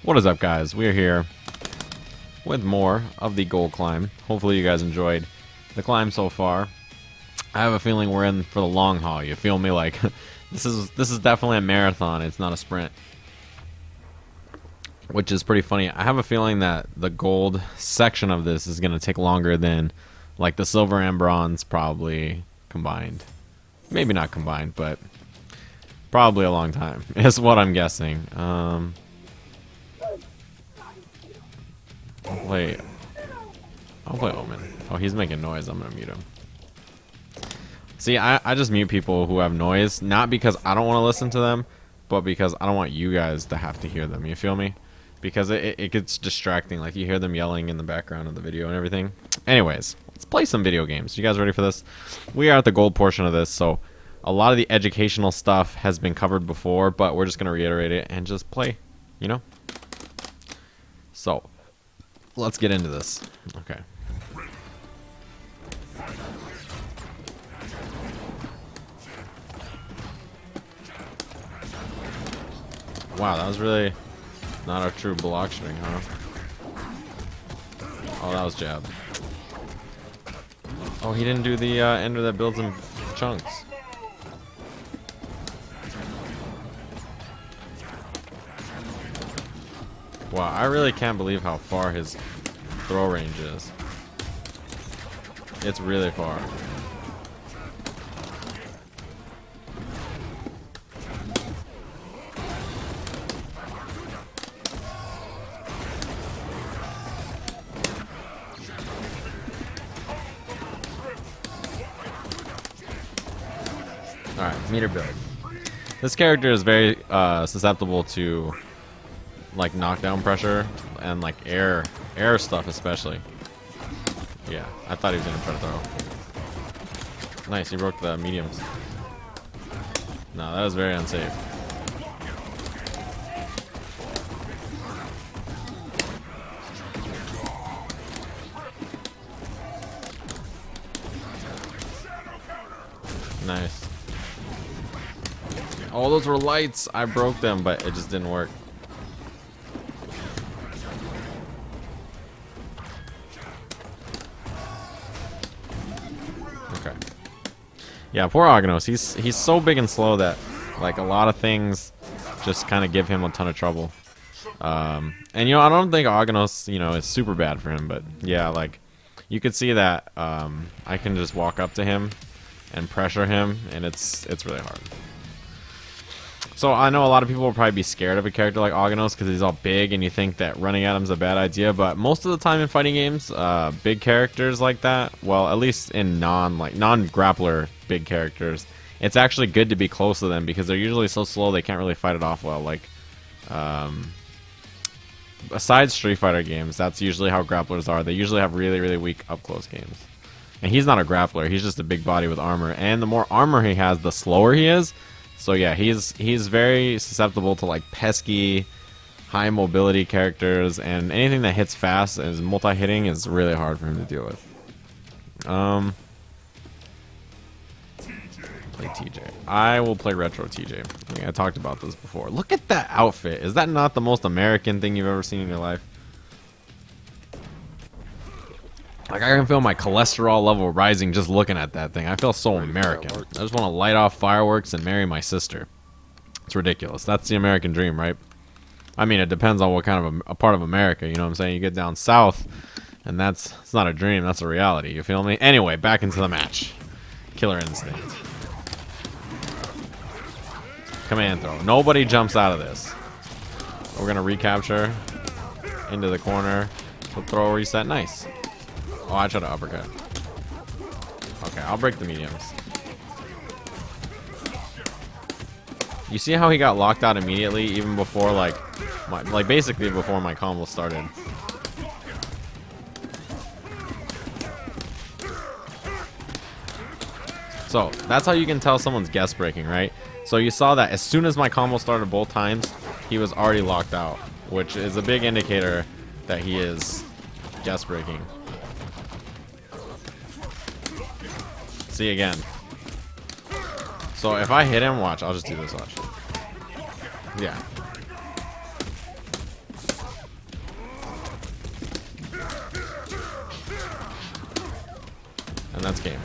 What is up, guys? We're here with more of the gold climb. Hopefully you guys enjoyed the climb so far. I have a feeling we're in for the long haul. You feel me? Like this is definitely a marathon. It's not a sprint, which is pretty funny. I have a feeling that the gold section of this is gonna take longer than like the silver and bronze probably combined. Maybe not combined, but probably a long time is what I'm guessing. I'll play Omen. Oh, he's making noise. I'm gonna mute him. See, I just mute people who have noise, not because I don't want to listen to them, but because I don't want you guys to have to hear them. You feel me? Because it gets distracting. Like, you hear them yelling in the background of the video and everything. Anyways, let's play some video games. You guys ready for this? We are at the gold portion of this, so a lot of the educational stuff has been covered before, but we're just going to reiterate it and just play, you know? So, let's get into this. Okay. Wow, that was really not a true block string, huh? Oh, that was jab. Oh, he didn't do the ender that builds in chunks. Wow, I really can't believe how far his throw range is. It's really far. Alright, meter build. This character is very susceptible to like knockdown pressure and like air stuff especially. Yeah, I thought he was gonna try to throw. Nice, he broke the mediums. No, that was very unsafe. Nice. Oh, those were lights. I broke them, but it just didn't work. Okay. Yeah, poor Agnos. He's so big and slow that like a lot of things just kind of give him a ton of trouble. And you know, I don't think Agnos, you know, is super bad for him, but yeah, like you could see that I can just walk up to him and pressure him, and it's really hard. So I know a lot of people will probably be scared of a character like Agnos because he's all big and you think that running at him is a bad idea, but most of the time in fighting games, big characters like that, well, at least in non-grappler big characters, it's actually good to be close to them because they're usually so slow they can't really fight it off well. Like, besides Street Fighter games, that's usually how grapplers are. They usually have really, really weak up-close games. And he's not a grappler, he's just a big body with armor, and the more armor he has, the slower he is. So yeah, he's very susceptible to like pesky, high mobility characters, and anything that hits fast and is multi-hitting is really hard for him to deal with. Play TJ. I will play retro TJ. I think I talked about this before. Look at that outfit. Is that not the most American thing you've ever seen in your life? Like, I can feel my cholesterol level rising just looking at that thing. I feel so American. I just want to light off fireworks and marry my sister. It's ridiculous. That's the American dream, right? I mean, it depends on what kind of a part of America, you know what I'm saying? You get down south, and it's not a dream, that's a reality. You feel me? Anyway, back into the match. Killer Instinct. Command throw. Nobody jumps out of this. We're going to recapture into the corner. So throw reset. Nice. Oh, I tried to uppercut. Okay, I'll break the mediums. You see how he got locked out immediately, even before like basically before my combo started. So that's how you can tell someone's guest breaking, right? So you saw that as soon as my combo started both times, he was already locked out, which is a big indicator that he is guest breaking. See again. So if I hit him, watch, I'll just do this, watch. Yeah. and that's game.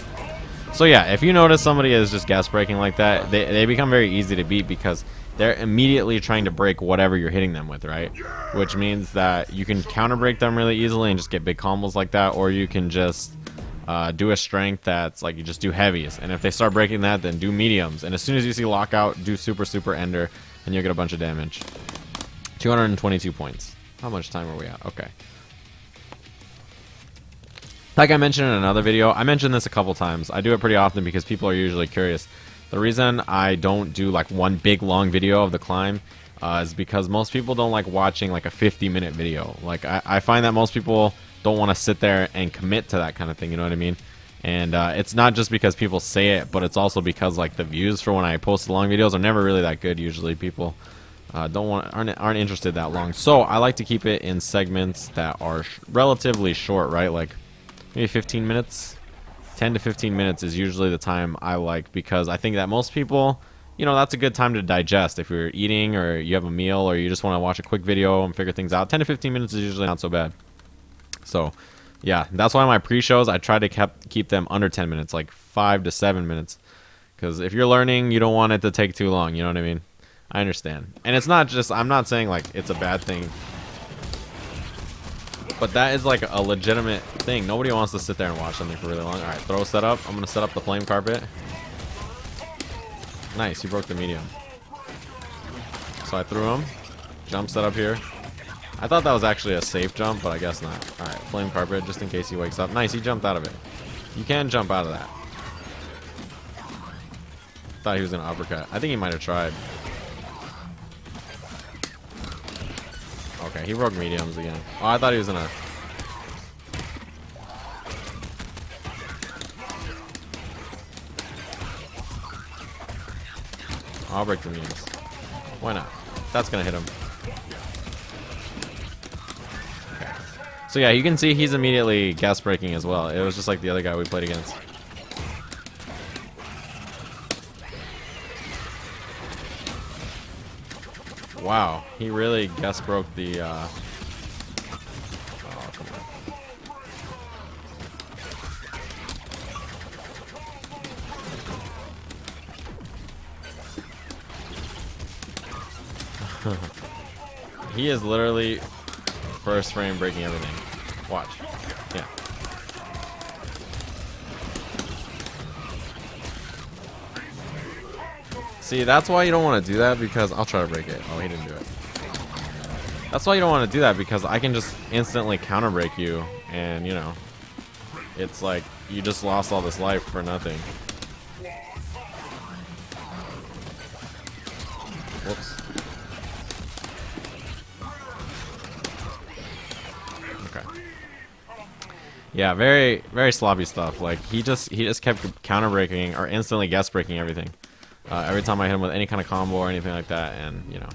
So yeah, if you notice somebody is just gas breaking like that, they become very easy to beat because they're immediately trying to break whatever you're hitting them with, right? Which means that you can counter break them really easily and just get big combos like that, or you can just do a strength that's like you just do heavies, and if they start breaking that, then do mediums, and as soon as you see lockout, do super ender, and you'll get a bunch of damage. 222 points. How much time are we at? Okay. Like I mentioned in another video, I mentioned this a couple times. I do it pretty often because people are usually curious. The reason I don't do like one big long video of the climb is because most people don't like watching like a 50-minute video. Like I find that most people don't want to sit there and commit to that kind of thing, you know what I mean? And it's not just because people say it, but it's also because like the views for when I post the long videos are never really that good. Usually people aren't interested that long. So I like to keep it in segments that are relatively short, right? Like maybe 15 minutes. 10 to 15 minutes is usually the time I like, because I think that most people, you know, that's a good time to digest. If you're eating or you have a meal or you just want to watch a quick video and figure things out, 10 to 15 minutes is usually not so bad. So yeah, that's why my pre-shows, I try to keep them under 10 minutes, like 5 to 7 minutes. Because if you're learning, you don't want it to take too long, you know what I mean? I understand. And it's not just, I'm not saying like it's a bad thing, but that is like a legitimate thing. Nobody wants to sit there and watch something for really long. Alright, throw set up. I'm going to set up the flame carpet. Nice, he broke the medium. So I threw him. Jump set up here. I thought that was actually a safe jump, but I guess not. Alright, flame carpet just in case he wakes up. Nice, he jumped out of it. You can jump out of that. Thought he was going to uppercut. I think he might have tried. Okay, he broke mediums again. Oh, I thought he was gonna. I'll break the mediums. Why not? That's gonna hit him. Okay. So yeah, you can see he's immediately gas breaking as well. It was just like the other guy we played against. Wow, he really gas broke the oh, come on. He is literally first frame breaking everything. Watch. Yeah. See, that's why you don't want to do that, because I'll try to break it. Oh, he didn't do it. That's why you don't want to do that, because I can just instantly counter break you, and you know, it's like you just lost all this life for nothing. Whoops. Okay. Yeah, very sloppy stuff. Like he just kept counter breaking or instantly gas breaking everything. Every time I hit him with any kind of combo or anything like that, and you know,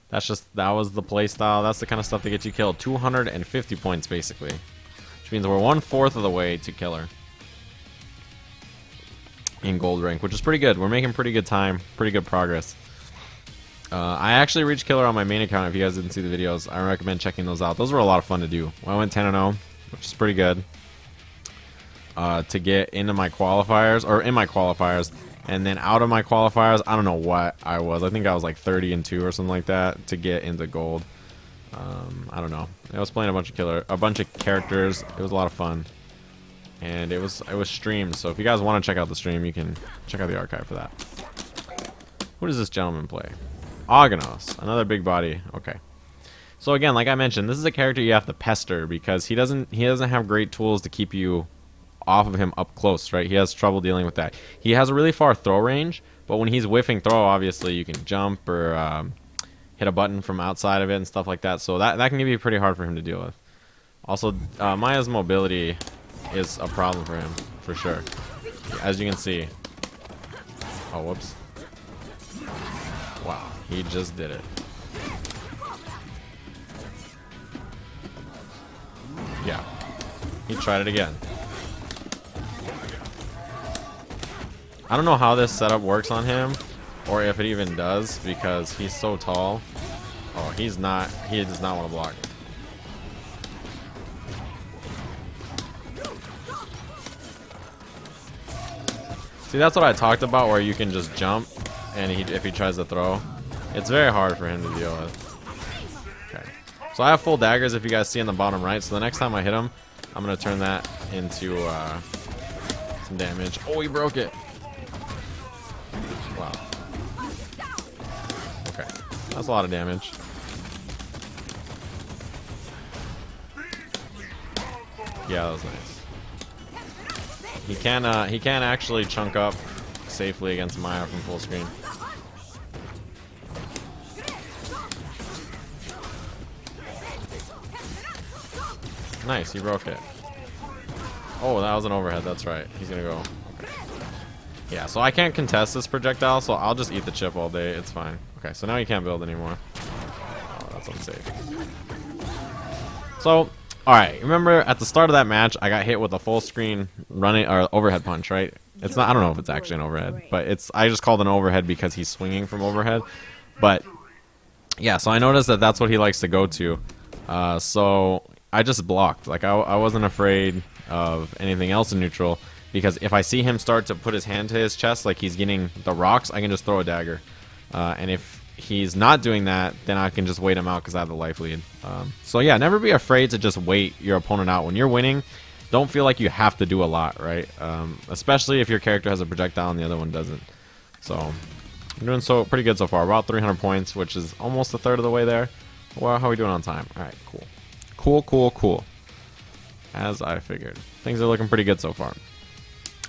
that was the play style. That's the kind of stuff that gets you killed. 250 points basically, which means we're 1/4 of the way to killer in gold rank, which is pretty good. We're making pretty good time, pretty good progress. I actually reached killer on my main account. If you guys didn't see the videos, I recommend checking those out. Those were a lot of fun to do. I went 10-0, which is pretty good. To get into my qualifiers, or in my qualifiers. And then out of my qualifiers, I don't know what I was. I think I was like 30-2 or something like that to get into gold. I don't know. I was playing a bunch of characters. It was a lot of fun, and it was streamed. So if you guys want to check out the stream, you can check out the archive for that. Who does this gentleman play? Agnos, another big body. Okay. So again, like I mentioned, this is a character you have to pester because he doesn't have great tools to keep you off of him up close, right? He has trouble dealing with that. He has a really far throw range, but when he's whiffing throw, obviously you can jump or hit a button from outside of it and stuff like that. So that can be pretty hard for him to deal with. Also, Maya's mobility is a problem for him, for sure. As you can see. Oh, whoops. Wow, he just did it. Yeah, he tried it again. I don't know how this setup works on him, or if it even does, because he's so tall. Oh, he does not want to block. See, that's what I talked about, where you can just jump, and if he tries to throw, it's very hard for him to deal with. Okay. So I have full daggers, if you guys see in the bottom right, so the next time I hit him, I'm going to turn that into some damage. Oh, he broke it. Wow. Okay. That's a lot of damage. Yeah, that was nice. He can actually chunk up safely against Maya from full screen. Nice, he broke it. Oh, that was an overhead, that's right. He's gonna go. Okay. Yeah, so I can't contest this projectile, so I'll just eat the chip all day. It's fine. Okay, so now he can't build anymore. Oh, that's unsafe. So, alright, remember at the start of that match, I got hit with a full screen running or overhead punch, right? It's not, I don't know if it's actually an overhead, but I just called it an overhead because he's swinging from overhead. But yeah, so I noticed that that's what he likes to go to. So I just blocked. Like I wasn't afraid of anything else in neutral, because if I see him start to put his hand to his chest like he's getting the rocks, I can just throw a dagger. And if he's not doing that, then I can just wait him out because I have the life lead. So yeah, never be afraid to just wait your opponent out. When you're winning, don't feel like you have to do a lot, right? Especially if your character has a projectile and the other one doesn't. So I'm doing pretty good so far. About 300 points, which is almost a third of the way there. Well, how are we doing on time? All right, cool. Cool. As I figured. Things are looking pretty good so far.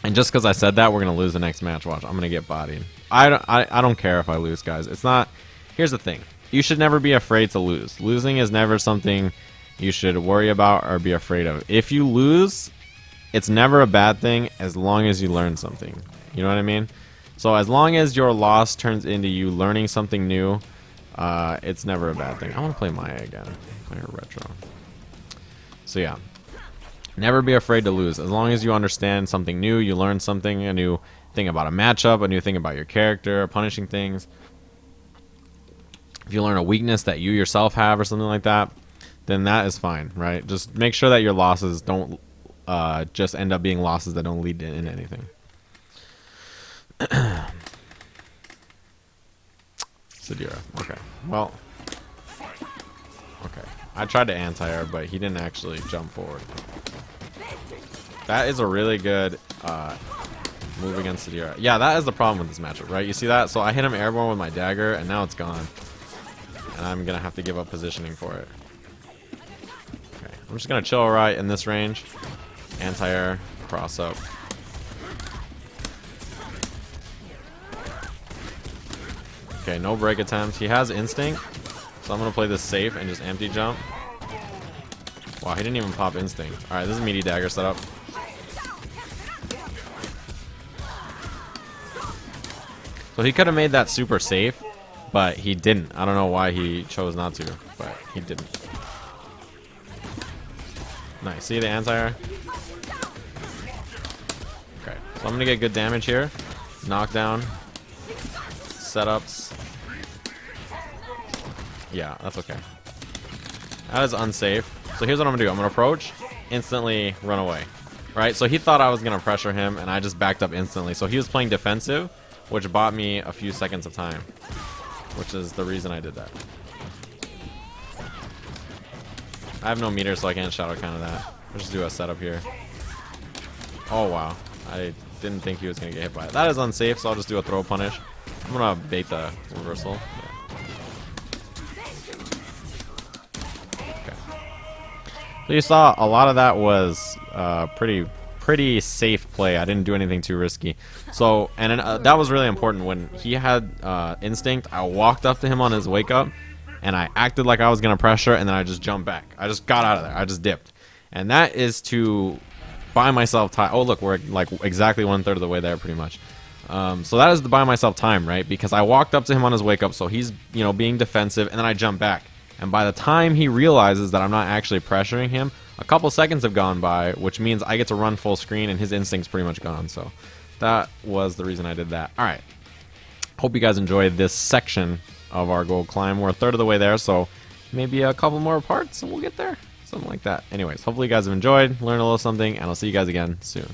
And just because I said that, we're going to lose the next match. Watch, I'm going to get bodied. I don't care if I lose, guys. It's not... Here's the thing. You should never be afraid to lose. Losing is never something you should worry about or be afraid of. If you lose, it's never a bad thing as long as you learn something. You know what I mean? So as long as your loss turns into you learning something new, it's never a bad thing. I want to play Maya again. Play her retro. So yeah. Never be afraid to lose. As long as you understand something new, you learn something, a new thing about a matchup, a new thing about your character, punishing things. If you learn a weakness that you yourself have or something like that, then that is fine, right? Just make sure that your losses don't just end up being losses that don't lead to anything. Sadira. Okay. Well. Okay. I tried to anti-air, but he didn't actually jump forward. That is a really good move against Sadira. Yeah, that is the problem with this matchup, right? You see that? So I hit him airborne with my dagger, and now it's gone. And I'm going to have to give up positioning for it. Okay. I'm just going to chill right in this range. Anti-air, cross up. Okay, no break attempt. He has instinct, so I'm going to play this safe and just empty jump. Wow, he didn't even pop instinct. Alright, this is meaty dagger setup. So he could have made that super safe, but he didn't. I don't know why he chose not to, but he didn't. Nice. See the anti-air? Okay, so I'm going to get good damage here. Knockdown. Setups. Yeah, that's okay. That is unsafe. So here's what I'm going to do. I'm going to approach, instantly run away. Right? So he thought I was going to pressure him, and I just backed up instantly. So he was playing defensive, which bought me a few seconds of time. Which is the reason I did that. I have no meter, so I can't shadow counter that. I'll just do a setup here. Oh, wow. I didn't think he was going to get hit by it. That is unsafe, so I'll just do a throw punish. I'm going to bait the reversal. Yeah. Okay. So you saw a lot of that was pretty safe play. I didn't do anything too risky. So, and that was really important. When he had instinct, I walked up to him on his wake up, and I acted like I was going to pressure, and then I just jumped back. I just got out of there. I just dipped. And that is to buy myself time. Oh, look, we're like exactly 1/3 of the way there pretty much. So that is to buy myself time, right? Because I walked up to him on his wake up, so he's, you know, being defensive, and then I jump back. And by the time he realizes that I'm not actually pressuring him, a couple seconds have gone by, which means I get to run full screen, and his instinct's pretty much gone. So that was the reason I did that. All right. Hope you guys enjoyed this section of our gold climb. We're 1/3 of the way there, so maybe a couple more parts, and we'll get there. Something like that. Anyways, hopefully you guys have enjoyed, learned a little something, and I'll see you guys again soon.